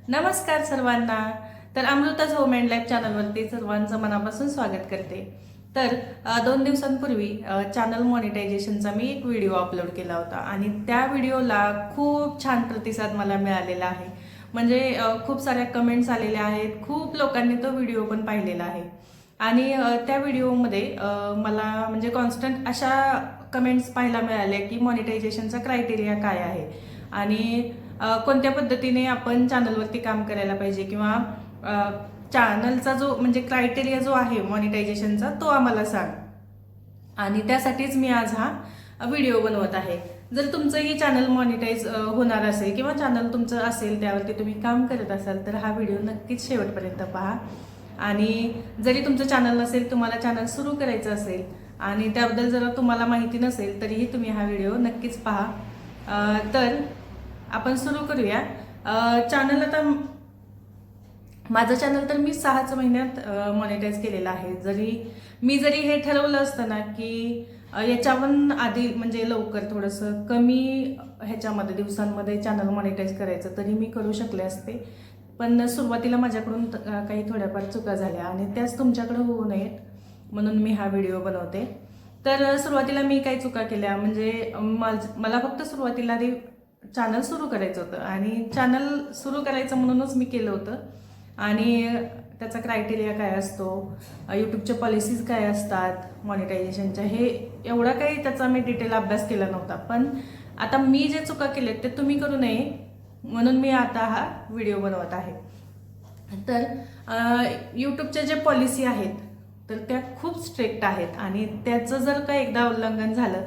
नमस्कार सर्वांना. तर अमृताज होम अँड लाईफ चॅनलवरती सर्वांचं मनापासून स्वागत करते. तर 2 दिवसांपूर्वी चॅनल मॉनिटायझेशनचा मी एक व्हिडिओ अपलोड केला होता आणि त्या व्हिडिओला खूप छान प्रतिसाद मला मिळालेला आहे. म्हणजे खूप साऱ्या कमेंट्स आलेल्या आहेत, खूप लोकांनी तो व्हिडिओ पण पाहिलेला आहे. आणि त्या व्हिडिओमध्ये मला म्हणजे कॉन्स्टंट अशा कमेंट्स पाहायला मिळाल्या की मॉनिटायझेशनचा क्रायटेरिया काय आहे आणि कोणत्या पद्धतीने आपण चॅनलवरती काम करायला पाहिजे किंवा चॅनलचा जो म्हणजे क्रायटेरिया जो आहे मॉनिटायझेशनचा तो आम्हाला सांग. आणि त्यासाठीच मी आज हा व्हिडिओ बनवत आहे. जर तुमचंही चॅनल मॉनिटाईज होणार असेल किंवा चॅनल तुमचं असेल त्यावरती तुम्ही काम करत असाल तर हा व्हिडिओ नक्कीच शेवटपर्यंत पहा. आणि जरी तुमचं चॅनल नसेल, तुम्हाला चॅनल सुरू करायचं असेल आणि त्याबद्दल जर तुम्हाला माहिती नसेल तरीही तुम्ही हा व्हिडिओ नक्कीच पहा. तर आपण सुरू करूया. चॅनल आता माझं चॅनल तर मी 6च महिन्यात मॉनिटाईज केलेलं आहे. जरी हे ठरवलं असतं ना की याच्यावर आधी म्हणजे लवकर थोडंसं कमी ह्याच्यामध्ये दिवसांमध्ये चॅनल मॉनिटाईज करायचं तरी मी करू शकले असते. पण सुरुवातीला माझ्याकडून काही थोड्याफार चुका झाल्या आणि त्याच तुमच्याकडे होऊ नयेत म्हणून मी हा व्हिडिओ बनवते. तर सुरुवातीला मी काही चुका केल्या म्हणजे मला फक्त सुरुवातीला आधी चॅनल सुरू करायचं होतं आणि चॅनल सुरू करायचं म्हणूनच मी केलं होतं. आणि त्याचा क्रायटेरिया काय असतो, यूट्यूबच्या पॉलिसीज काय असतात मॉनिटायझेशनच्या, हे एवढा काही त्याचा मी डिटेल अभ्यास केला नव्हता. पण आता मी जे चुका केल्यात ते तुम्ही करू नये म्हणून मी आता हा व्हिडिओ बनवत आहे. तर यूट्यूबच्या जे पॉलिसी आहेत तर त्या खूप स्ट्रिक्ट आहेत आणि त्याचं जर का एकदा उल्लंघन झालं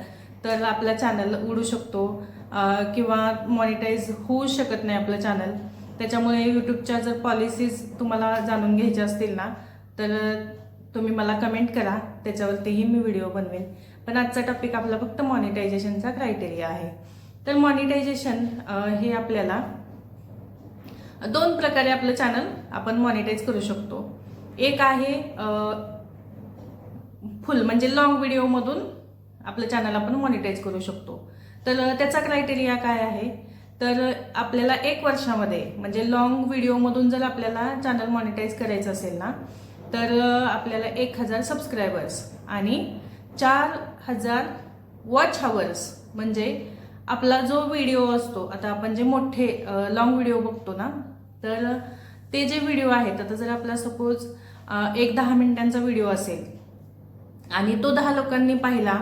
तर आपला चॅनल उडू शकतो किंवा मॉनिटाईज होऊ शकत नाही आपलं चॅनल. त्याच्यामुळे यूट्यूबच्या जर पॉलिसीज तुम्हाला जाणून घ्यायच्या असतील ना तर तुम्ही मला कमेंट करा, त्याच्यावरतीही मी व्हिडिओ बनवेन. पण आजचा टॉपिक आपला फक्त मॉनिटायझेशनचा क्रायटेरिया आहे. तर मॉनिटायझेशन हे आपल्याला 2 प्रकारे आपलं चॅनल आपण मॉनिटाईज करू शकतो. एक आहे फुल म्हणजे लॉंग व्हिडिओमधून आपलं चॅनल आपण मॉनिटाईज करू शकतो. तर त्याचा क्रायटेरिया काय आहे, तर आपल्याला 1 वर्षामध्ये म्हणजे लॉंग व्हिडिओमधून जर आपल्याला चॅनल मॉनिटाईज करायचं असेल ना तर आपल्याला 1000 सबस्क्रायबर्स आणि 4000 वॉच हावर्स म्हणजे आपला जो व्हिडिओ असतो, आता आपण जे मोठे लॉंग व्हिडिओ बघतो ना तर ते जे व्हिडिओ आहेत, आता जर आपला सपोज एक 10 मिनिटांचा व्हिडिओ असेल आणि तो 10 लोकांनी पाहिला,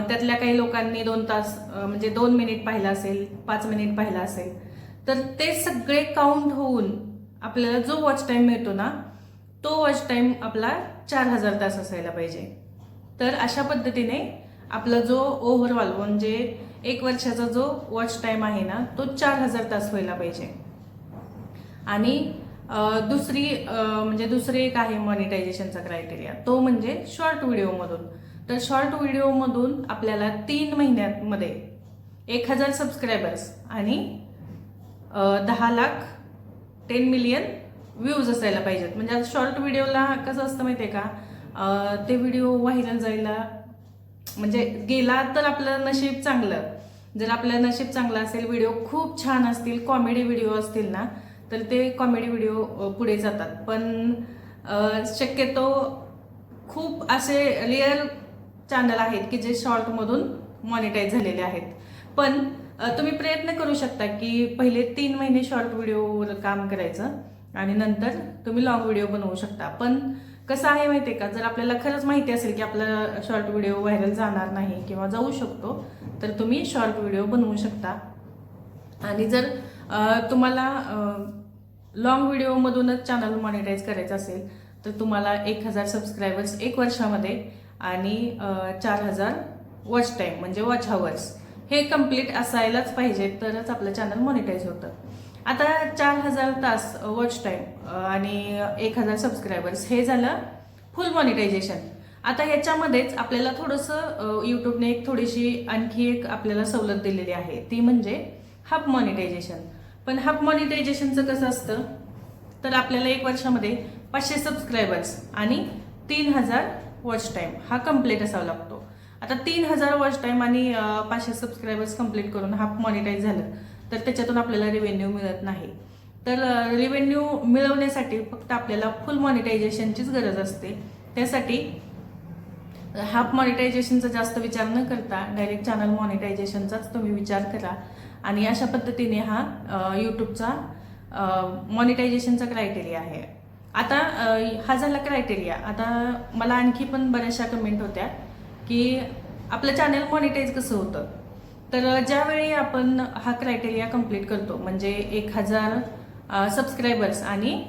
त्यातल्या काही लोकांनी 2 तास म्हणजे 2 मिनिट पाहिला असेल, 5 मिनिट पाहिला असेल, तर ते सगळे काउंट होऊन आपल्याला जो वॉच टाइम मिळतो ना तो वॉच टाइम आपला 4000 तास असायला पाहिजे. तर अशा पद्धतीने आपला जो ओव्हरऑल म्हणजे 1 वर्षाचा जो वॉच टाइम आहे ना तो 4000 तास व्हायला पाहिजे. आणि दुसरे एक आहे मॉनिटायझेशनचा क्रायटेरिया, तो म्हणजे शॉर्ट व्हिडिओमधून. तर शॉर्ट व्हिडिओमधून आपल्याला 3 महिन्यांमध्ये 1000 सबस्क्रायबर्स आणि 10 लाख 10 मिलियन व्ह्यूज असायला पाहिजेत. म्हणजे आता शॉर्ट व्हिडिओला कसं असतं माहिती आहे का, ते व्हिडिओ व्हायरल जायला म्हणजे गेला तर आपलं नशीब चांगलं. जर आपलं नशीब चांगलं असेल, व्हिडिओ खूप छान असतील, कॉमेडी व्हिडिओ असतील ना तर ते कॉमेडी व्हिडिओ पुढे जातात. पण शक्यतो खूप असे रेअर चॅनल आहेत की जे शॉर्टमधून मॉनिटाईज झालेले आहेत. पण तुम्ही प्रयत्न करू शकता की पहिले 3 महिने शॉर्ट व्हिडिओवर काम करायचं आणि नंतर तुम्ही लॉंग व्हिडिओ बनवू शकता. पण कसं आहे माहिती आहे का, जर आपल्याला खरंच माहिती असेल की आपला शॉर्ट व्हिडिओ व्हायरल जाणार नाही किंवा जाऊ शकतो तर तुम्ही शॉर्ट व्हिडिओ बनवू शकता. आणि जर तुम्हाला लॉंग व्हिडिओमधूनच चॅनल मॉनिटाईज करायचं असेल तर तुम्हाला 1000 सबस्क्रायबर्स 1 वर्षामध्ये आणि 4000 वॉच टाईम म्हणजे वॉच हावर्स हे कम्प्लीट असायलाच पाहिजे, तरच आपलं चॅनल मॉनिटाईज होतं. आता 4000 तास वॉच टाईम आणि 1000 सबस्क्रायबर्स हे झालं फुल मॉनिटायझेशन. आता ह्याच्यामध्येच आपल्याला थोडंसं यूट्यूबने थोडीशी आणखी एक आपल्याला सवलत दिलेली आहे, ती म्हणजे हाफ मॉनिटायझेशन. पण हाफ मॉनिटायझेशनचं कसं असतं, तर आपल्याला 1 वर्षामध्ये 500 सबस्क्रायबर्स आणि 3000 वॉच टाईम हा कम्प्लीट असावा लागतो. आता 3000 वॉच टाईम आणि 500 सबस्क्रायबर्स कम्प्लीट करून हाफ मॉनिटाईज झालं तर त्याच्यातून आपल्याला रेव्हेन्यू मिळत नाही. तर रेव्हेन्यू मिळवण्यासाठी फक्त आपल्याला फुल मॉनिटायझेशनचीच गरज असते. त्यासाठी हाफ मॉनिटायझेशनचा जास्त विचार न करता डायरेक्ट चॅनल मॉनिटायझेशनचाच तुम्ही विचार करा आणि अशा पद्धतीने हा यूट्यूबचा मॉनिटायझेशनचा क्रायटेरिया आहे. आता हा झाला क्रायटेरिया. आता मला आणखी पण बऱ्याचशा कमेंट होत्या की आपलं चॅनल मॉनिटाईज कसं होतं. तर ज्यावेळी आपण हा क्रायटेरिया कंप्लीट करतो म्हणजे 1000 सबस्क्रायबर्स आणि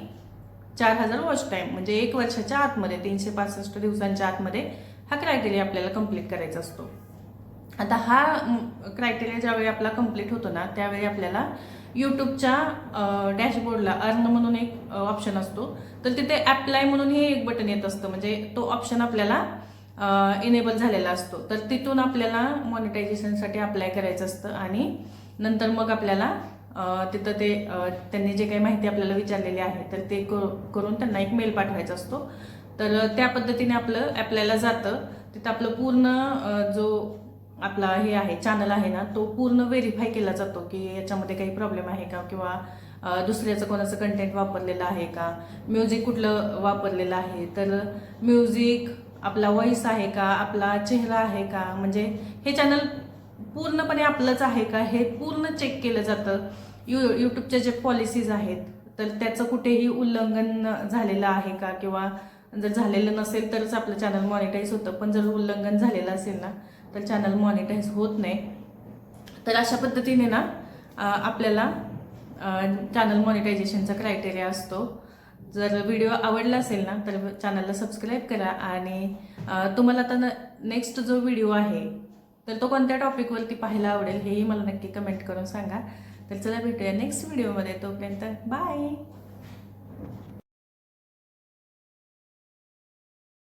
4000 वॉच टाईम म्हणजे 1 वर्षाच्या आतमध्ये 365 दिवसांच्या आतमध्ये हा क्रायटेरिया आपल्याला कंप्लीट करायचा असतो. आता हा क्रायटेरिया ज्यावेळी आपला कंप्लीट होतो ना त्यावेळी आपल्याला यूट्यूबच्या डॅशबोर्डला अर्न म्हणून एक ऑप्शन असतो. तर तिथे अप्लाय म्हणून हे एक बटन येत असतं म्हणजे तो ऑप्शन आपल्याला इनेबल झालेला असतो. तर तिथून आपल्याला मॉनिटायझेशनसाठी अप्लाय करायचं असतं आणि नंतर मग आपल्याला तिथं ते त्यांनी जे काही माहिती आपल्याला विचारलेली आहे तर ते करून त्यांना एक मेल पाठवायचा असतो. तर त्या पद्धतीने आपलं अप्लायला जातं. तिथं आपलं पूर्ण जो आपला हे आहे चॅनल आहे ना तो पूर्ण व्हेरीफाय केला जातो की याच्यामध्ये काही प्रॉब्लेम आहे का किंवा दुसऱ्याचं कोणाचं कंटेंट वापरलेलं आहे का, म्युझिक कुठलं वापरलेलं आहे, तर म्युझिक आपला व्हॉइस आहे का, आपला चेहरा आहे का, म्हणजे हे चॅनल पूर्णपणे आपलंच आहे का हे पूर्ण चेक केलं जातं. यूट्यूबच्या जे पॉलिसीज आहेत तर त्याचं कुठेही उल्लंघन झालेलं आहे का किंवा जर झालेलं नसेल तरच आपलं चॅनल मॉनिटाईज होतं. पण जर उल्लंघन झालेलं असेल ना तर चॅनल मॉनिटाईज होत नाही. तर अशा पद्धतीने ना आपल्याला चॅनल मॉनिटायझेशनचा क्रायटेरिया असतो. जर व्हिडिओ आवडला असेल ना तर चॅनलला सबस्क्राईब करा आणि तुम्हाला आता नेक्स्ट जो व्हिडिओ आहे तर तो कोणत्या टॉपिकवरती पाहायला आवडेल हेही मला नक्की कमेंट करून सांगा. तर चला भेटूया नेक्स्ट व्हिडिओमध्ये. तोपर्यंत बाय.